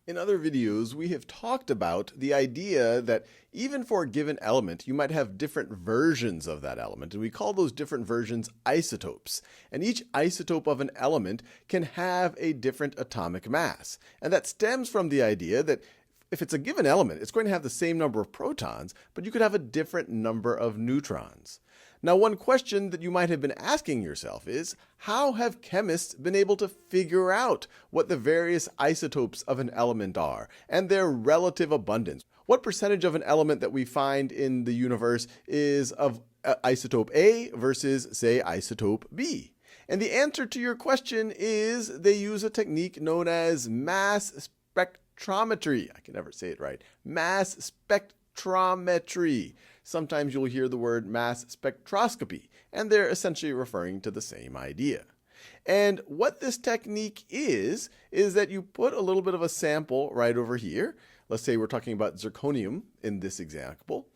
In other videos, we have talked about the idea that even for a given element, you might have different versions of that element, and we call those different versions isotopes. And each isotope of an element can have a different atomic mass. And that stems from the idea that if it's a given element, it's going to have the same number of protons, but you could have a different number of neutrons. Now, one question that you might have been asking yourself is, how have chemists been able to figure out what the various isotopes of an element are and their relative abundance? What percentage of an element that we find in the universe is of isotope A versus, say, isotope B? And the answer to your question is they use a technique known as mass spectrometry. I can never say it right. Mass spectrometry. Sometimes you'll hear the word mass spectroscopy, and they're essentially referring to the same idea. And what this technique is that you put a little bit of a sample right over here. Let's say we're talking about zirconium in this example,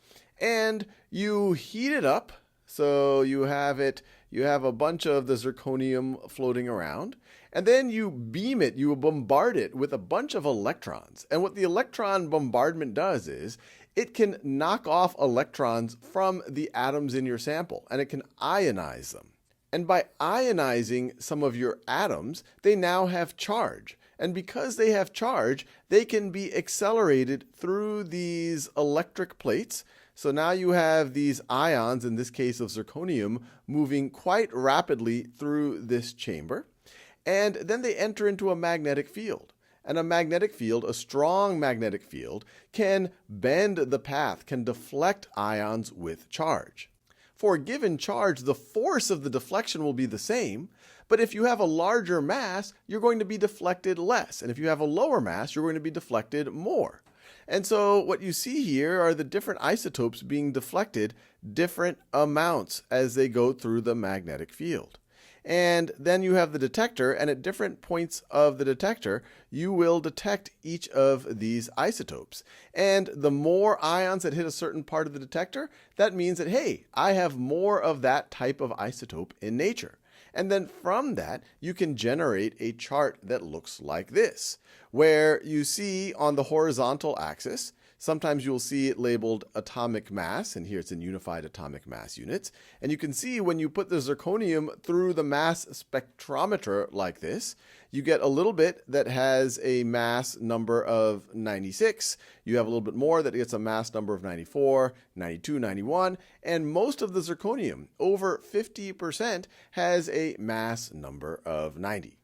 and you heat it up. So you have a bunch of the zirconium floating around, and then you beam it, you bombard it with a bunch of electrons. And what the electron bombardment does is it can knock off electrons from the atoms in your sample, and it can ionize them. And by ionizing some of your atoms, they now have charge. And because they have charge, they can be accelerated through these electric plates. So now you have these ions, in this case of zirconium, moving quite rapidly through this chamber. And then they enter into a magnetic field. And a magnetic field, a strong magnetic field, can bend the path, can deflect ions with charge. For a given charge, the force of the deflection will be the same, but if you have a larger mass, you're going to be deflected less. And if you have a lower mass, you're going to be deflected more. And so what you see here are the different isotopes being deflected different amounts as they go through the magnetic field. And then you have the detector, and at different points of the detector, you will detect each of these isotopes. And the more ions that hit a certain part of the detector, that means that, hey, I have more of that type of isotope in nature. And then from that, you can generate a chart that looks like this, where you see on the horizontal axis, sometimes you'll see it labeled atomic mass, and here it's in unified atomic mass units. And you can see when you put the zirconium through the mass spectrometer like this, you get a little bit that has a mass number of 96. You have a little bit more that gets a mass number of 94, 92, 91. And most of the zirconium, over 50%, has a mass number of 90.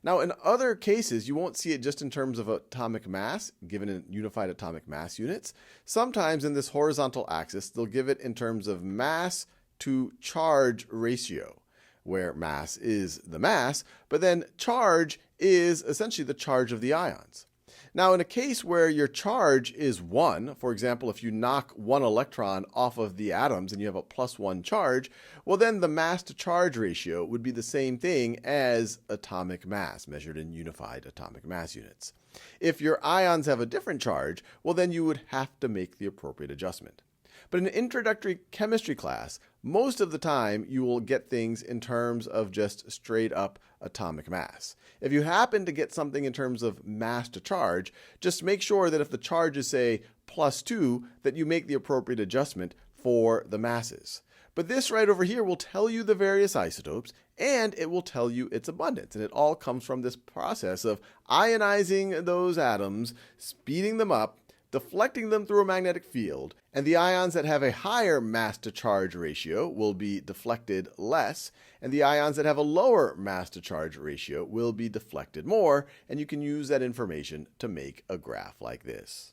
Now, in other cases, you won't see it just in terms of atomic mass, given in unified atomic mass units. Sometimes in this horizontal axis, they'll give it in terms of mass to charge ratio, where mass is the mass, but then charge is essentially the charge of the ions. Now, in a case where your charge is 1, for example, if you knock one electron off of the atoms and you have a +1 charge, well, then the mass to charge ratio would be the same thing as atomic mass, measured in unified atomic mass units. If your ions have a different charge, well, then you would have to make the appropriate adjustment. But in an introductory chemistry class, most of the time you will get things in terms of just straight up atomic mass. If you happen to get something in terms of mass to charge, just make sure that if the charge is, say, +2, that you make the appropriate adjustment for the masses. But this right over here will tell you the various isotopes, and it will tell you its abundance. And it all comes from this process of ionizing those atoms, speeding them up, deflecting them through a magnetic field, and the ions that have a higher mass to charge ratio will be deflected less, and the ions that have a lower mass to charge ratio will be deflected more, and you can use that information to make a graph like this.